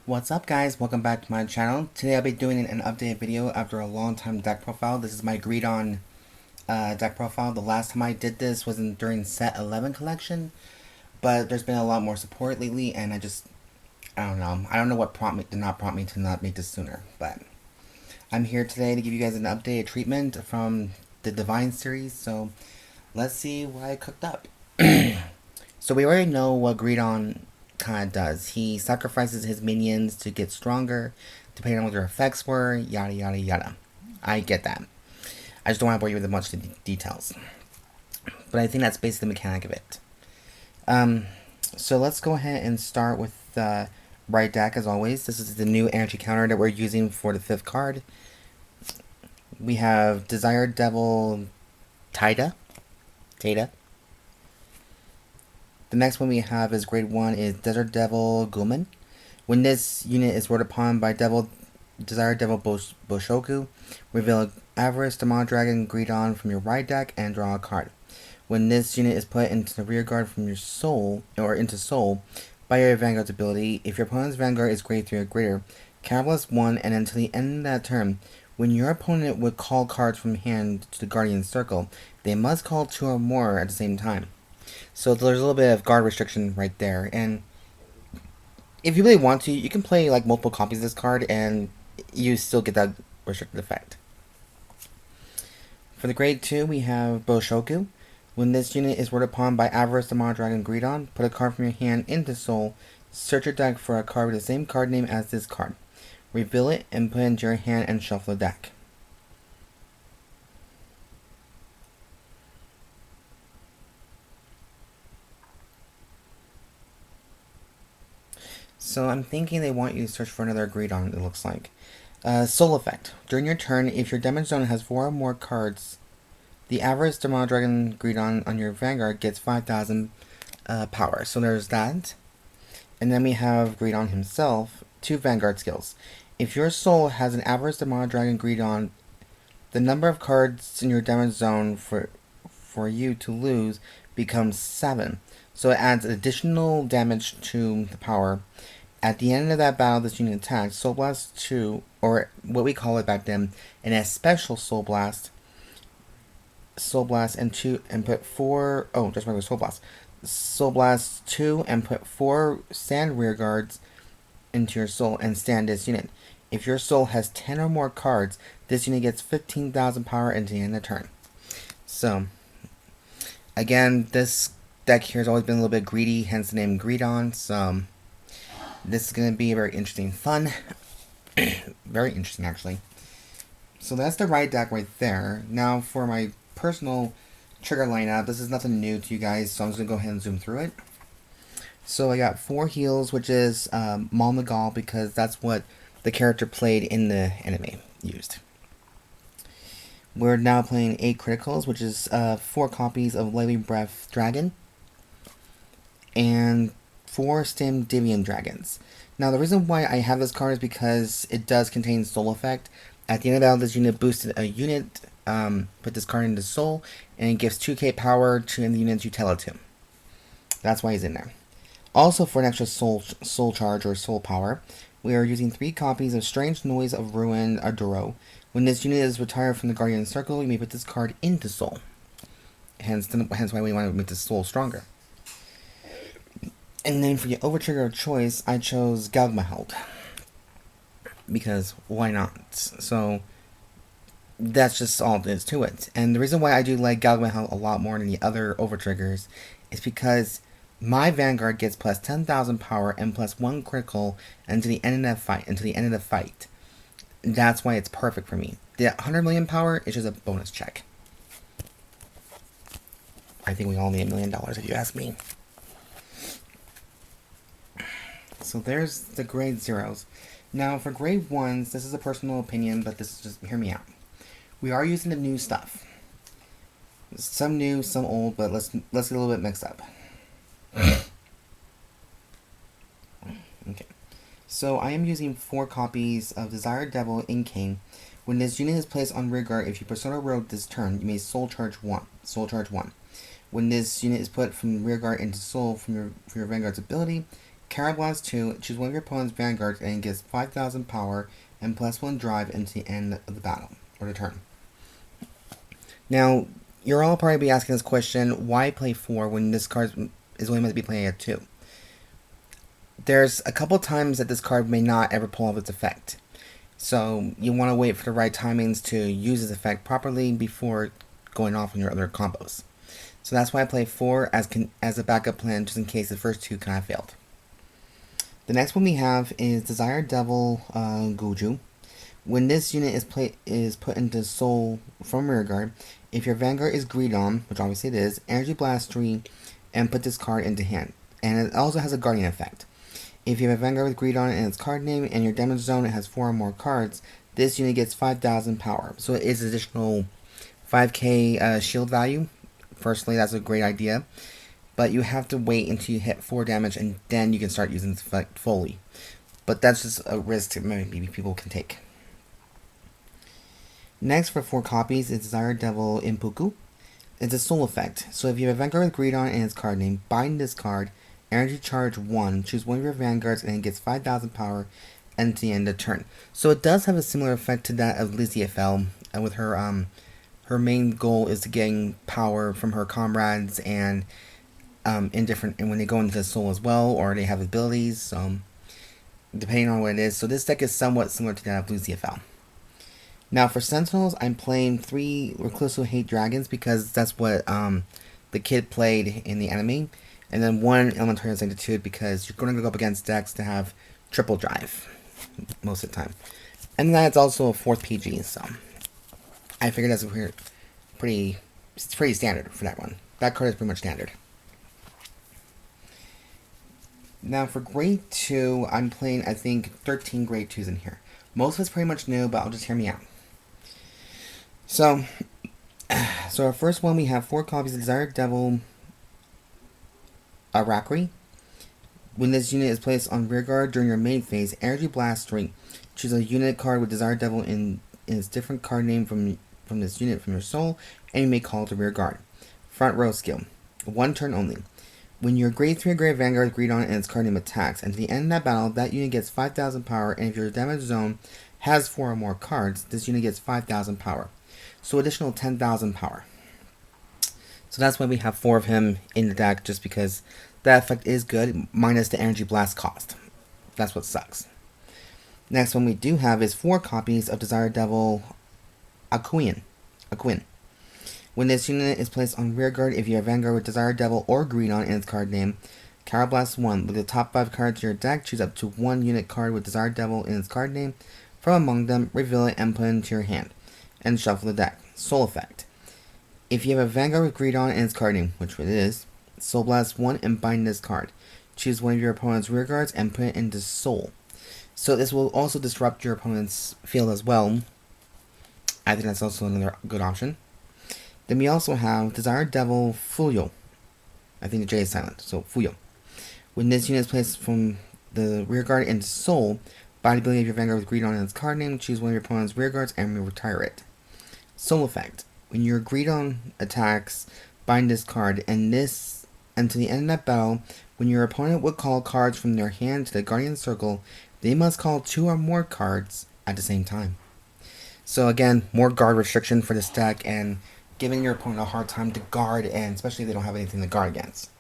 What's up guys, welcome back to my channel. Today I'll be doing an updated video after a long time deck profile. This is my Greedon deck profile. The last time I did this was during set 11 collection, but there's been a lot more support lately and I don't know. I don't know what did not prompt me to not make this sooner, but I'm here today to give you guys an updated treatment from the Divine series, so let's see what I cooked up. So we already know what Greedon kind of does. He sacrifices his minions to get stronger, depending on what their effects were, yada yada yada. I get that. I just don't want to bore you with a bunch of details. But I think that's basically the mechanic of it. So let's go ahead and start with the right deck as always. This is the new energy counter that we're using for the 5th card. We have Desired Devil Taida. The next one we have is grade 1 is Desert Devil Gouman. When this unit is rolled upon by Desired Devil Boshokku, reveal Avaricious, the Dragon Greedon from your right deck and draw a card. When this unit is put into the rear guard from your soul, or into soul, by your Vanguard's ability, if your opponent's Vanguard is grade 3 or greater, Catalyst 1, and until the end of that turn, when your opponent would call cards from hand to the Guardian Circle, they must call 2 or more at the same time. So there's a little bit of guard restriction right there, and if you really want to, you can play like multiple copies of this card and you still get that restricted effect. For the grade 2, we have Boshokku. When this unit is rolled upon by Avaricious, the Dragon Greedon, put a card from your hand into soul, search your deck for a card with the same card name as this card. Reveal it and put it into your hand and shuffle the deck. So I'm thinking they want you to search for another Greedon, it looks like. Soul effect. During your turn, if your damage zone has 4 or more cards, the average Dragon Greedon on your Vanguard gets 5,000 power. So there's that. And then we have Greedon himself, 2 Vanguard skills. If your soul has an average Dragon Greedon, the number of cards in your damage zone for you to lose becomes 7. So it adds additional damage to the power. At the end of that battle, this unit attacks, Soul Blast 2, or what we call it back then, an especial Soul Blast, and 2, and put 4, just regular Soul Blast. Soul Blast 2, and put 4 stand rear guards into your soul, and stand this unit. If your soul has 10 or more cards, this unit gets 15,000 power into the end of the turn. So, again, this deck here has always been a little bit greedy, hence the name Greedon, so this is going to be very interesting. Fun. Very interesting, actually. So that's the right deck right there. Now, for my personal trigger lineup, this is nothing new to you guys, so I'm just going to go ahead and zoom through it. So I got 4 heals, which is Mal-Nigal, because that's what the character played in the anime used. We're now playing 8 criticals, which is 4 copies of Living Breath Dragon, and 4 stem Deviant Dragons. Now the reason why I have this card is because it does contain Soul Effect. At the end of battle, this unit boosted a unit, put this card into Soul, and it gives 2k power to the units you tell it to. That's why he's in there. Also, for an extra soul charge or soul power, we are using 3 copies of Strange Noise of Ruin Aduro. When this unit is retired from the Guardian Circle, you may put this card into Soul. Hence why we want to make this Soul stronger. And then for your overtrigger of choice, I chose Gallmageheld. Because why not? So that's just all there is to it. And the reason why I do like Gallmageheld a lot more than the other overtriggers is because my Vanguard gets plus 10,000 power and plus 1 critical until the end of the fight. That's why it's perfect for me. The 100 million power is just a bonus check. I think we all need $1 million if you ask me. So there's the grade 0s. Now for grade 1s, this is a personal opinion, but this is just, hear me out. We are using the new stuff. Some new, some old, but let's get a little bit mixed up. Okay. So I am using 4 copies of Desired Devil Incane. When this unit is placed on rear guard, if you persona rogue this turn, you may soul charge 1. When this unit is put from rear guard into soul from your Vanguard's ability, Carablast 2, choose one of your opponent's Vanguards and it gets 5,000 power and +1 drive into the end of the battle, or the turn. Now, you're all probably be asking this question, why play 4 when this card is only meant to be playing at 2? There's a couple times that this card may not ever pull off its effect. So, you want to wait for the right timings to use its effect properly before going off on your other combos. So that's why I play 4 as a backup plan, just in case the first 2 kind of failed. The next one we have is Desire Devil Goujou. When this unit is put into Soul from Rearguard, if your Vanguard is Greedon, which obviously it is, Energy Blast 3, and put this card into hand. And it also has a Guardian effect. If you have a Vanguard with Greedon in its card name, and your damage zone has 4 or more cards, this unit gets 5,000 power. So it is additional 5k shield value. Personally, that's a great idea. But you have to wait until you hit 4 damage, and then you can start using this effect fully. But that's just a risk that maybe people can take. Next, for 4 copies, is Desire Devil Inpukku. It's a soul effect. So if you have a Vanguard with Greedon in its card name, bind this card, Energy Charge 1, choose one of your Vanguards, and it gets 5,000 power until the end of the turn. So it does have a similar effect to that of Lizzie FL, with her main goal is to gain power from her comrades and and when they go into the soul as well, or they have abilities, depending on what it is. So this deck is somewhat similar to that of Blue CFL. Now for Sentinels, I'm playing 3 Recusal Hate Dragons because that's what the kid played in the anime, and then 1 Elementaria Sanctitude because you're going to go up against decks to have triple drive most of the time. And that's also a 4th PG, so I figured that's pretty standard for that one. That card is pretty much standard. Now for grade 2, I'm playing, I think, 13 grade 2s in here. Most of it's pretty much new, but I'll just hear me out. So our first one, we have 4 copies of Desire Devil Araakre. When this unit is placed on Rearguard during your main phase, Energy Blast 3. Choose a unit card with Desire Devil in its different card name from this unit from your soul, and you may call it to Rearguard. Front row skill. 1 turn only. When your grade 3 or grade Vanguard Greedon and its card name attacks, and at the end of that battle, that unit gets 5,000 power, and if your damage zone has 4 or more cards, this unit gets 5,000 power. So additional 10,000 power. So that's why we have 4 of him in the deck, just because that effect is good, minus the energy blast cost. That's what sucks. Next one we do have is 4 copies of Desire Devil Akuenn. When this unit is placed on Rearguard, if you have Vanguard with Desire Devil or Greedon in its card name, Carablast 1. Look at the top 5 cards of your deck, choose up to 1 unit card with Desire Devil in its card name from among them, reveal it and put it into your hand, and shuffle the deck. Soul effect. If you have a Vanguard with Greedon in its card name, which it is, Soul Blast 1 and bind this card. Choose one of your opponent's Rearguards and put it into Soul. So this will also disrupt your opponent's field as well. I think that's also another good option. Then we also have Desire Devil Fuyo. I think the J is silent, so Fuyo. When this unit is placed from the Rearguard into Soul, by the ability of your Vanguard with Greedon in its card name, choose one of your opponent's Rearguards and retire it. Soul effect. When your Greedon attacks, bind this card, and to the end of that battle, when your opponent would call cards from their hand to the Guardian Circle, they must call 2 or more cards at the same time. So again, more guard restriction for this deck, and giving your opponent a hard time to guard, and especially if they don't have anything to guard against.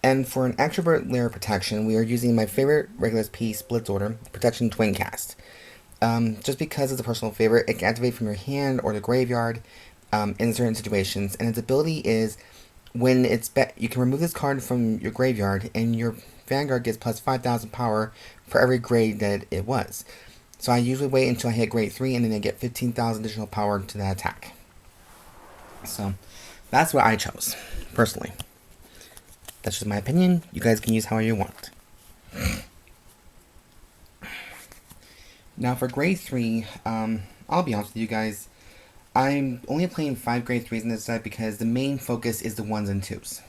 And for an extrovert layer protection, we are using my favorite Regulus piece, Blitz Order, Protection Twin Cast. Just because it's a personal favorite, it can activate from your hand or the graveyard in certain situations, and its ability is when you can remove this card from your graveyard, and your Vanguard gets plus 5,000 power for every grade that it was. So I usually wait until I hit grade 3, and then I get 15,000 additional power to that attack. So that's what I chose, personally. That's just my opinion. You guys can use however you want. Now for grade 3, I'll be honest with you guys. I'm only playing 5 grade 3s in this set because the main focus is the 1s and 2s.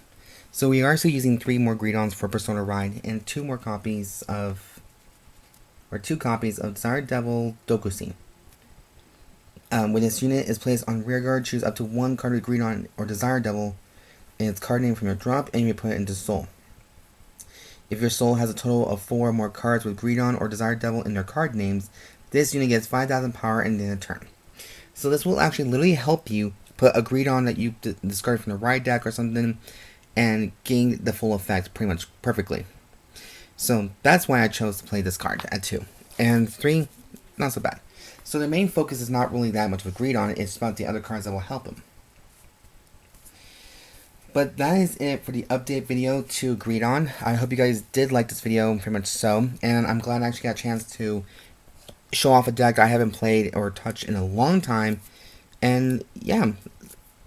So we are also using 3 more Greedons for Persona Ride and 2 copies of Desire Devil Dokusin. When this unit is placed on Rearguard, choose up to 1 card with Greedon or Desire Devil in its card name from your drop, and you may put it into Soul. If your soul has a total of 4 or more cards with Greedon or Desire Devil in their card names, this unit gets 5,000 power in the end of turn. So this will actually literally help you put a Greedon that you discarded from the ride deck or something and gain the full effect pretty much perfectly. So that's why I chose to play this card at 2. And 3, not so bad. So the main focus is not really that much with Greedon, it's about the other cards that will help him. But that is it for the update video to Greedon. I hope you guys did like this video, pretty much so. And I'm glad I actually got a chance to show off a deck I haven't played or touched in a long time. And yeah,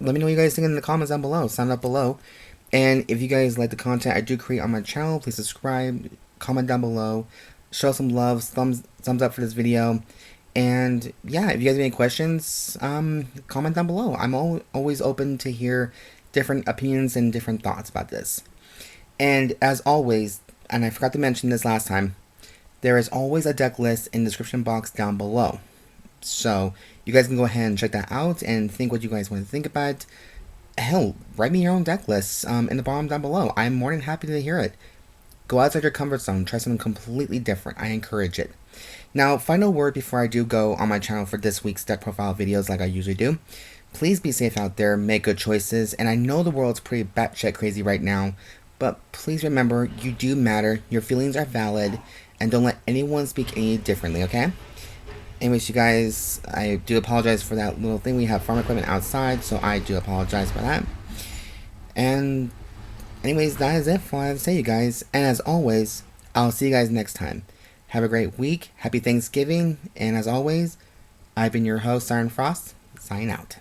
let me know what you guys think in the comments down below. Sign up below. And if you guys like the content I do create on my channel, please subscribe, comment down below, show some love, thumbs up for this video. And yeah, if you guys have any questions, comment down below. I'm always open to hear different opinions and different thoughts about this. And as always, and I forgot to mention this last time, there is always a deck list in the description box down below. So you guys can go ahead and check that out and think what you guys want to think about. Hell, write me your own deck lists in the bottom down below. I'm more than happy to hear it. Go outside your comfort zone, try something completely different. I encourage it. Now, final word before I do go on my channel for this week's deck profile videos like I usually do. Please be safe out there, make good choices, and I know the world's pretty batshit crazy right now, but please remember, you do matter, your feelings are valid, and don't let anyone speak any differently, okay? Anyways, you guys, I do apologize for that little thing. We have farm equipment outside, so I do apologize for that. And anyways, that is it for what I have to say, you guys. And as always, I'll see you guys next time. Have a great week, happy Thanksgiving, and as always, I've been your host, Siren Frost, signing out.